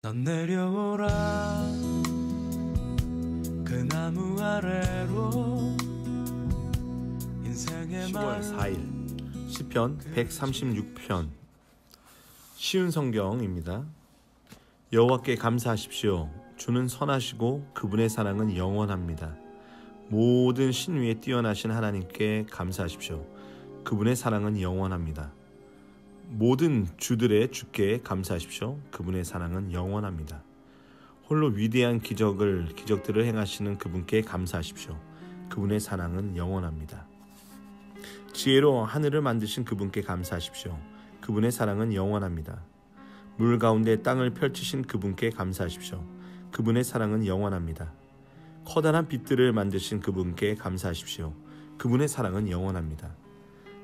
넌 내려오라 그 나무 아래로 인생의 10월 4일 시편 136편 쉬운 성경입니다. 여호와께 감사하십시오. 주는 선하시고 그분의 사랑은 영원합니다. 모든 신 위에 뛰어나신 하나님께 감사하십시오. 그분의 사랑은 영원합니다. 모든 주들의 주께 감사하십시오. 그분의 사랑은 영원합니다. 홀로 위대한 기적들을 행하시는 그분께 감사하십시오. 그분의 사랑은 영원합니다. 지혜로 하늘을 만드신 그분께 감사하십시오. 그분의 사랑은 영원합니다. 물 가운데 땅을 펼치신 그분께 감사하십시오. 그분의 사랑은 영원합니다. 커다란 빛들을 만드신 그분께 감사하십시오. 그분의 사랑은 영원합니다.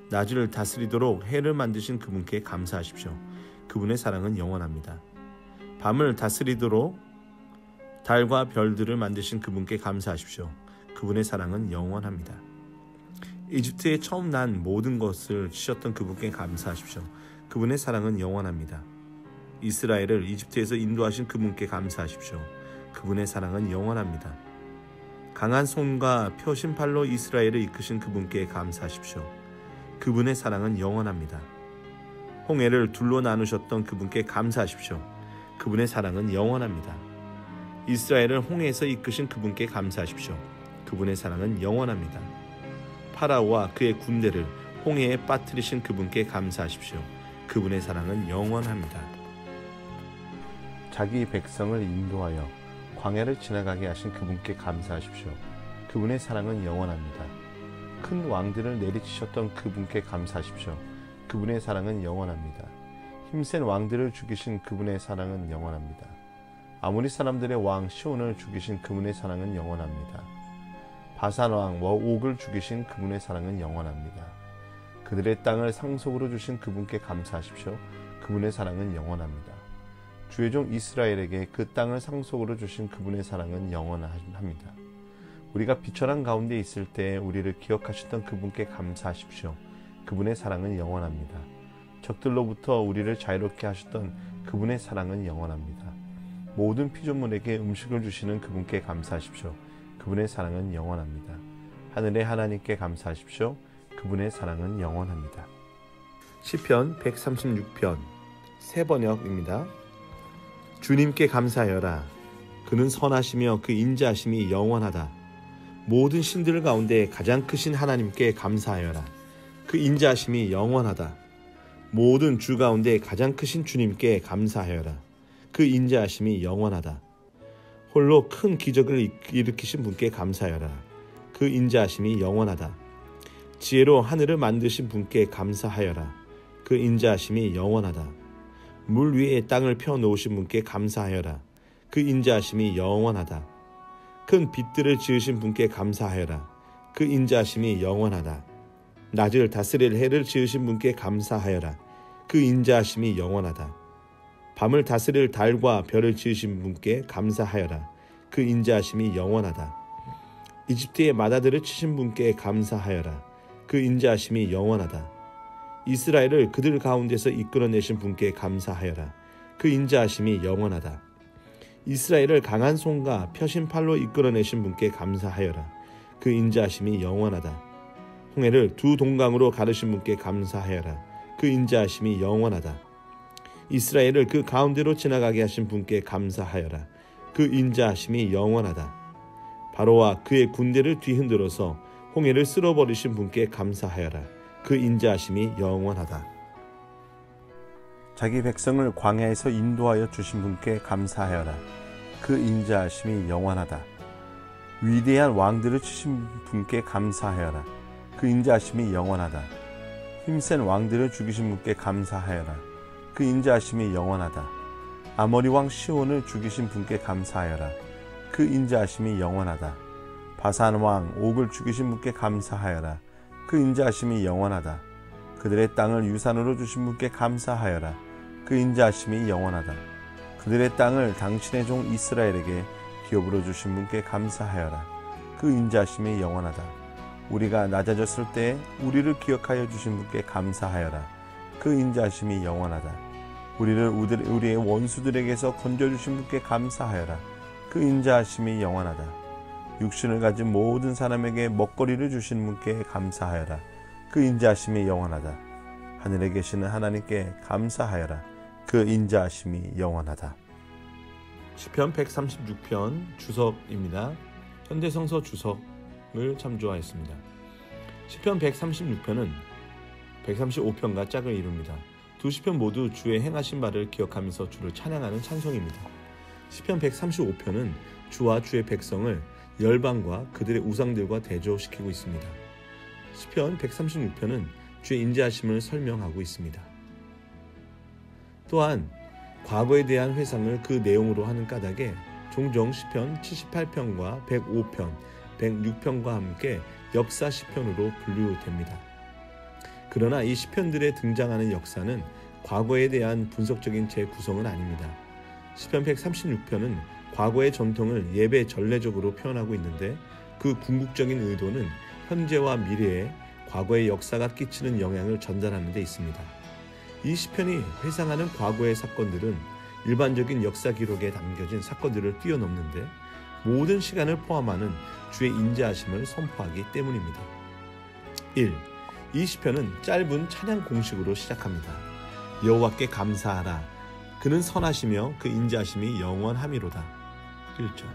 낮을 다스리도록 해를 만드신 그분께 감사하십시오. 그분의 사랑은 영원합니다. 밤을 다스리도록 달과 별들을 만드신 그분께 감사하십시오. 그분의 사랑은 영원합니다. 이집트에 처음 난 모든 것을 지셨던 그분께 감사하십시오. 그분의 사랑은 영원합니다. 이스라엘을 이집트에서 인도하신 그분께 감사하십시오. 그분의 사랑은 영원합니다. 강한 손과 펴신 팔로 이스라엘을 이끄신 그분께 감사하십시오. 그분의 사랑은 영원합니다. 홍해를 둘로 나누셨던 그분께 감사하십시오. 그분의 사랑은 영원합니다. 이스라엘을 홍해에서 이끄신 그분께 감사하십시오. 그분의 사랑은 영원합니다. 파라오와 그의 군대를 홍해에 빠뜨리신 그분께 감사하십시오. 그분의 사랑은 영원합니다. 자기 백성을 인도하여 광야를 지나가게 하신 그분께 감사하십시오. 그분의 사랑은 영원합니다. 큰 왕들을 내리치셨던 그분께 감사하십시오. 그분의 사랑은 영원합니다. 힘센 왕들을 죽이신 그분의 사랑은 영원합니다. 아모리 사람들의 왕 시온을 죽이신 그분의 사랑은 영원합니다. 바산 왕 옥을 죽이신 그분의 사랑은 영원합니다. 그들의 땅을 상속으로 주신 그분께 감사하십시오. 그분의 사랑은 영원합니다. 주의 종 이스라엘에게 그 땅을 상속으로 주신 그분의 사랑은 영원합니다. 우리가 비천한 가운데 있을 때 우리를 기억하셨던 그분께 감사하십시오. 그분의 사랑은 영원합니다. 적들로부터 우리를 자유롭게 하셨던 그분의 사랑은 영원합니다. 모든 피조물에게 음식을 주시는 그분께 감사하십시오. 그분의 사랑은 영원합니다. 하늘의 하나님께 감사하십시오. 그분의 사랑은 영원합니다. 시편 136편 새번역입니다. 주님께 감사하여라. 그는 선하시며 그 인자하심이 영원하다. 모든 신들 가운데 가장 크신 하나님께 감사하여라. 그 인자하심이 영원하다. 모든 주 가운데 가장 크신 주님께 감사하여라. 그 인자하심이 영원하다. 홀로 큰 기적을 일으키신 분께 감사하여라. 그 인자하심이 영원하다. 지혜로 하늘을 만드신 분께 감사하여라. 그 인자하심이 영원하다. 물 위에 땅을 펴놓으신 분께 감사하여라. 그 인자하심이 영원하다. 큰 빛들을 지으신 분께 감사하여라. 그 인자하심이 영원하다. 낮을 다스릴 해를 지으신 분께 감사하여라. 그 인자하심이 영원하다. 밤을 다스릴 달과 별을 지으신 분께 감사하여라. 그 인자하심이 영원하다. 이집트의 마다들을 치신 분께 감사하여라. 그 인자하심이 영원하다. 이스라엘을 그들 가운데서 이끌어내신 분께 감사하여라. 그 인자하심이 영원하다. 이스라엘을 강한 손과 펴신 팔로 이끌어내신 분께 감사하여라. 그 인자하심이 영원하다. 홍해를 두 동강으로 가르신 분께 감사하여라. 그 인자하심이 영원하다. 이스라엘을 그 가운데로 지나가게 하신 분께 감사하여라. 그 인자하심이 영원하다. 바로와 그의 군대를 뒤흔들어서 홍해를 쓸어버리신 분께 감사하여라. 그 인자하심이 영원하다. 자기 백성을 광야에서 인도하여 주신 분께 감사하여라. 그 인자하심이 영원하다. 위대한 왕들을 치신 분께 감사하여라. 그 인자하심이 영원하다. 힘센 왕들을 죽이신 분께 감사하여라. 그 인자하심이 영원하다. 아모리 왕 시온을 죽이신 분께 감사하여라. 그 인자하심이 영원하다. 바산 왕 옥을 죽이신 분께 감사하여라. 그 인자하심이 영원하다. 그들의 땅을 유산으로 주신 분께 감사하여라. 그 인자하심이 영원하다. 그들의 땅을 당신의 종 이스라엘에게 기업으로 주신 분께 감사하여라. 그 인자하심이 영원하다. 우리가 낮아졌을 때 우리를 기억하여 주신 분께 감사하여라. 그 인자하심이 영원하다. 우리를 우리의 원수들에게서 건져주신 분께 감사하여라. 그 인자하심이 영원하다. 육신을 가진 모든 사람에게 먹거리를 주신 분께 감사하여라. 그 인자하심이 영원하다. 하늘에 계시는 하나님께 감사하여라. 그 인자하심이 영원하다. 시편 136편 주석입니다. 현대성서 주석을 참조하였습니다. 시편 136편은 135편과 짝을 이룹니다. 두 시편 모두 주의 행하신 바를 기억하면서 주를 찬양하는 찬송입니다. 시편 135편은 주와 주의 백성을 열방과 그들의 우상들과 대조시키고 있습니다. 시편 136편은 주의 인자하심을 설명하고 있습니다. 또한 과거에 대한 회상을 그 내용으로 하는 까닭에 종종 시편 78편과 105편, 106편과 함께 역사 시편으로 분류됩니다. 그러나 이 시편들에 등장하는 역사는 과거에 대한 분석적인 재구성은 아닙니다. 시편 136편은 과거의 전통을 예배 전례적으로 표현하고 있는데 그 궁극적인 의도는 현재와 미래에 과거의 역사가 끼치는 영향을 전달하는 데 있습니다. 이 시편이 회상하는 과거의 사건들은 일반적인 역사 기록에 담겨진 사건들을 뛰어넘는데 모든 시간을 포함하는 주의 인자하심을 선포하기 때문입니다. 1. 이 시편은 짧은 찬양 공식으로 시작합니다. 여호와께 감사하라. 그는 선하시며 그 인자하심이 영원함이로다. 1절.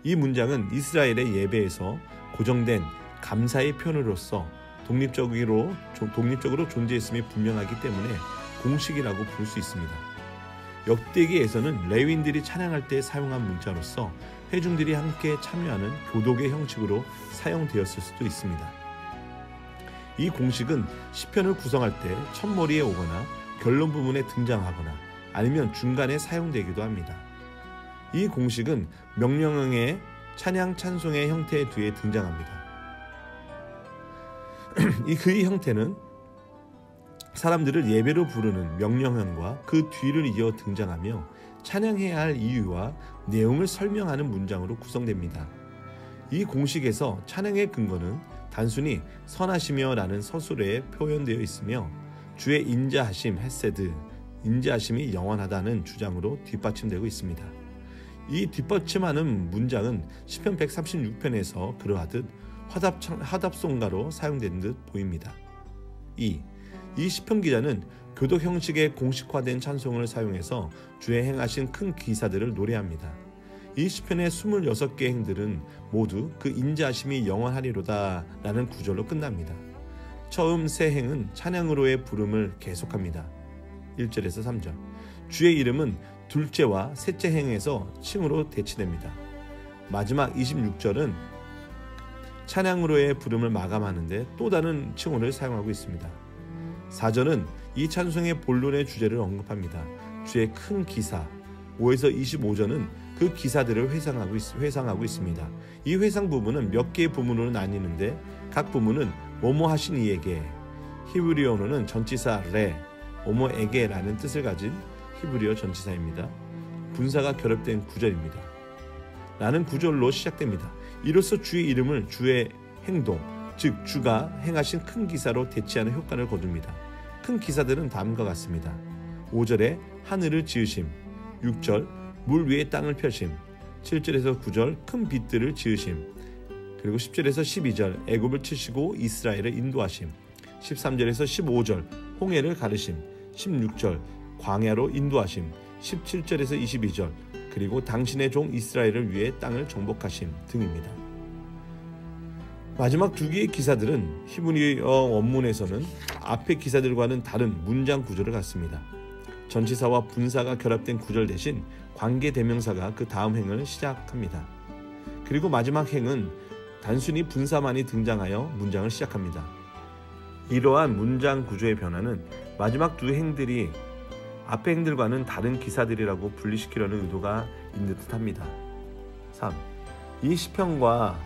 이 문장은 이스라엘의 예배에서 고정된 감사의 표현으로서 독립적으로 존재했음이 분명하기 때문에 공식이라고 부를 수 있습니다. 역대기에서는 레위인들이 찬양할 때 사용한 문자로서 회중들이 함께 참여하는 교독의 형식으로 사용되었을 수도 있습니다. 이 공식은 시편을 구성할 때 첫머리에 오거나 결론 부분에 등장하거나 아니면 중간에 사용되기도 합니다. 이 공식은 명령형의 찬양 찬송의 형태 뒤에 등장합니다. 이 형태는 사람들을 예배로 부르는 명령형과 그 뒤를 이어 등장하며 찬양해야 할 이유와 내용을 설명하는 문장으로 구성됩니다. 이 공식에서 찬양의 근거는 단순히 선하시며 라는 서술에 표현되어 있으며 주의 인자하심 헤세드, 인자하심이 영원하다는 주장으로 뒷받침되고 있습니다. 이 뒷받침하는 문장은 시편 136편에서 그러하듯 화답송가로 사용된 듯 보입니다. 2. 이 시편 기자는 교독 형식의 공식화된 찬송을 사용해서 주의 행하신 큰 기사들을 노래합니다. 이 시편의 26개의 행들은 모두 그 인자하심이 영원하리로다 라는 구절로 끝납니다. 처음 세 행은 찬양으로의 부름을 계속합니다. 1절에서 3절. 주의 이름은 둘째와 셋째 행에서 칭으로 대치됩니다. 마지막 26절은 찬양으로의 부름을 마감하는데 또 다른 칭호를 사용하고 있습니다. 4절은 이 찬송의 본론의 주제를 언급합니다. 주의 큰 기사. 5에서 25절은 그 기사들을 회상하고 있습니다. 이 회상 부분은 몇 개의 부문으로 나뉘는데 각 부문은 뭐뭐 하신 이에게, 히브리어로는 전치사 레, 뭐뭐에게라는 뜻을 가진 히브리어 전치사입니다. 분사가 결합된 구절입니다. 라는 구절로 시작됩니다. 이로써 주의 이름을 주의 행동, 즉 주가 행하신 큰 기사로 대치하는 효과를 거둡니다. 큰 기사들은 다음과 같습니다. 5절에 하늘을 지으심, 6절 물 위에 땅을 펴심, 7절에서 9절 큰 빛들을 지으심, 그리고 10절에서 12절 애굽을 치시고 이스라엘을 인도하심, 13절에서 15절 홍해를 가르심, 16절 광야로 인도하심, 17절에서 22절 그리고 당신의 종 이스라엘을 위해 땅을 정복하심 등입니다. 마지막 두 개의 기사들은 히브리어 원문에서는 앞의 기사들과는 다른 문장 구조를 갖습니다. 전치사와 분사가 결합된 구절 대신 관계 대명사가 그 다음 행을 시작합니다. 그리고 마지막 행은 단순히 분사만이 등장하여 문장을 시작합니다. 이러한 문장 구조의 변화는 마지막 두 행들이 앞의 행들과는 다른 기사들이라고 분리시키려는 의도가 있는 듯합니다. 3. 이 시편과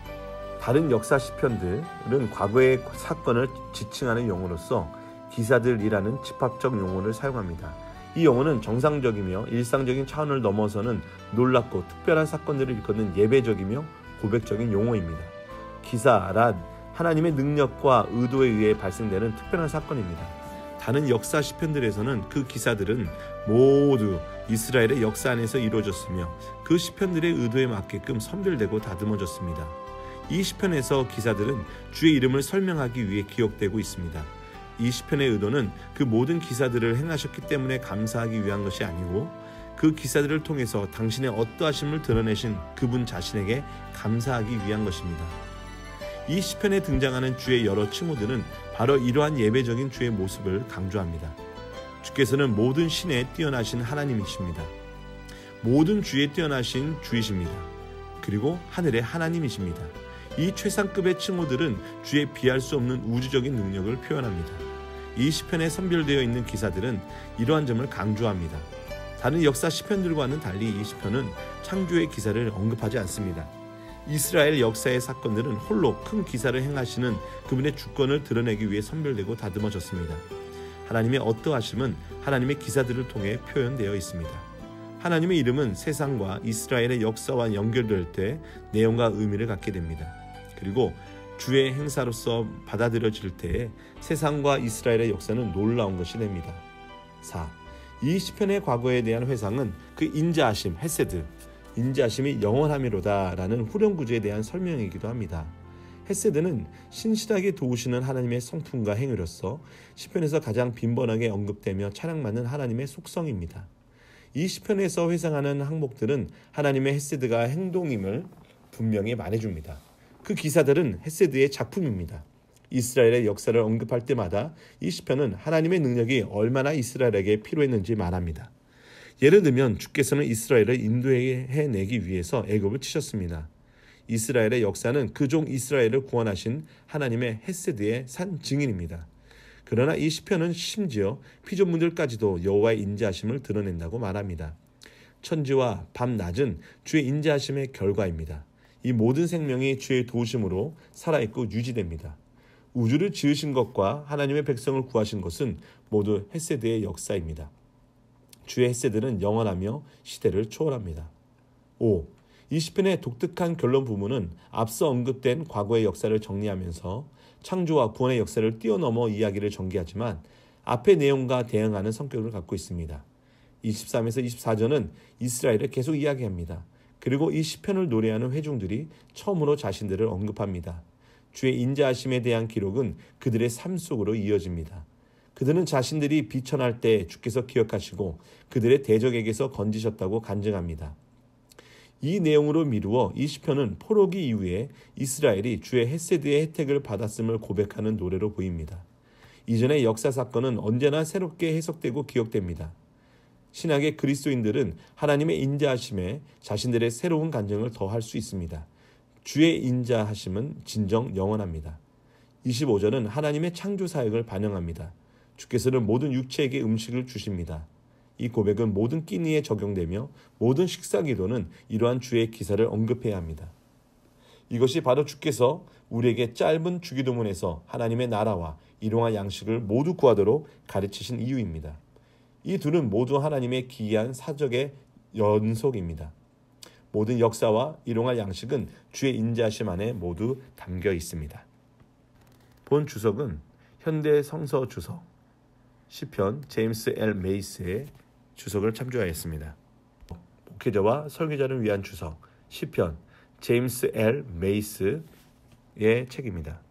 다른 역사 시편들은 과거의 사건을 지칭하는 용어로서 기사들이라는 집합적 용어를 사용합니다. 이 용어는 정상적이며 일상적인 차원을 넘어서는 놀랍고 특별한 사건들을 일컫는 예배적이며 고백적인 용어입니다. 기사란 하나님의 능력과 의도에 의해 발생되는 특별한 사건입니다. 다른 역사 시편들에서는 그 기사들은 모두 이스라엘의 역사 안에서 이루어졌으며 그 시편들의 의도에 맞게끔 선별되고 다듬어졌습니다. 이 시편에서 기사들은 주의 이름을 설명하기 위해 기억되고 있습니다. 이 시편의 의도는 그 모든 기사들을 행하셨기 때문에 감사하기 위한 것이 아니고 그 기사들을 통해서 당신의 어떠하심을 드러내신 그분 자신에게 감사하기 위한 것입니다. 이 시편에 등장하는 주의 여러 칭호들은 바로 이러한 예배적인 주의 모습을 강조합니다. 주께서는 모든 신에 뛰어나신 하나님이십니다. 모든 주에 뛰어나신 주이십니다. 그리고 하늘의 하나님이십니다. 이 최상급의 칭호들은 주의 비할 수 없는 우주적인 능력을 표현합니다. 이 시편에 선별되어 있는 기사들은 이러한 점을 강조합니다. 다른 역사 시편들과는 달리 이 시편은 창조의 기사를 언급하지 않습니다. 이스라엘 역사의 사건들은 홀로 큰 기사를 행하시는 그분의 주권을 드러내기 위해 선별되고 다듬어졌습니다. 하나님의 어떠하심은 하나님의 기사들을 통해 표현되어 있습니다. 하나님의 이름은 세상과 이스라엘의 역사와 연결될 때 내용과 의미를 갖게 됩니다. 그리고 주의 행사로서 받아들여질 때에 세상과 이스라엘의 역사는 놀라운 것이 됩니다. 4. 이 시편의 과거에 대한 회상은 그 인자하심, 헤세드, 인자하심이 영원함이로다 라는 후렴 구조에 대한 설명이기도 합니다. 헤세드는 신실하게 도우시는 하나님의 성품과 행위로서 시편에서 가장 빈번하게 언급되며 찬양받는 하나님의 속성입니다. 이 시편에서 회상하는 항목들은 하나님의 헤세드가 행동임을 분명히 말해줍니다. 그 기사들은 헤세드의 작품입니다. 이스라엘의 역사를 언급할 때마다 이 시편은 하나님의 능력이 얼마나 이스라엘에게 필요했는지 말합니다. 예를 들면 주께서는 이스라엘을 인도해내기 위해서 애굽을 치셨습니다. 이스라엘의 역사는 그 종 이스라엘을 구원하신 하나님의 헤세드의 산 증인입니다. 그러나 이 시편은 심지어 피조물들까지도 여호와의 인자하심을 드러낸다고 말합니다. 천지와 밤낮은 주의 인자하심의 결과입니다. 이 모든 생명이 주의 도우심으로 살아있고 유지됩니다. 우주를 지으신 것과 하나님의 백성을 구하신 것은 모두 헤세드의 역사입니다. 주의 헤세드는 영원하며 시대를 초월합니다. 5. 이 시편의 독특한 결론 부분은 앞서 언급된 과거의 역사를 정리하면서 창조와 구원의 역사를 뛰어넘어 이야기를 전개하지만 앞의 내용과 대응하는 성격을 갖고 있습니다. 23에서 24절은 이스라엘을 계속 이야기합니다. 그리고 이 시편을 노래하는 회중들이 처음으로 자신들을 언급합니다. 주의 인자하심에 대한 기록은 그들의 삶 속으로 이어집니다. 그들은 자신들이 비천할 때 주께서 기억하시고 그들의 대적에게서 건지셨다고 간증합니다. 이 내용으로 미루어 이 시편은 포로기 이후에 이스라엘이 주의 헤세드의 혜택을 받았음을 고백하는 노래로 보입니다. 이전의 역사 사건은 언제나 새롭게 해석되고 기억됩니다. 신약의 그리스도인들은 하나님의 인자하심에 자신들의 새로운 간증을 더할 수 있습니다. 주의 인자하심은 진정 영원합니다. 25절은 하나님의 창조 사역을 반영합니다. 주께서는 모든 육체에게 음식을 주십니다. 이 고백은 모든 끼니에 적용되며 모든 식사기도는 이러한 주의 기사를 언급해야 합니다. 이것이 바로 주께서 우리에게 짧은 주기도문에서 하나님의 나라와 일용할 양식을 모두 구하도록 가르치신 이유입니다. 이 둘은 모두 하나님의 기이한 사적의 연속입니다. 모든 역사와 일용할 양식은 주의 인자하심 안에 모두 담겨 있습니다. 본 주석은 현대 성서 주석, 시편 제임스 L. 메이스의 주석을 참조하였습니다. 목회자와 설교자를 위한 주석, 시편 제임스 L. 메이스의 책입니다.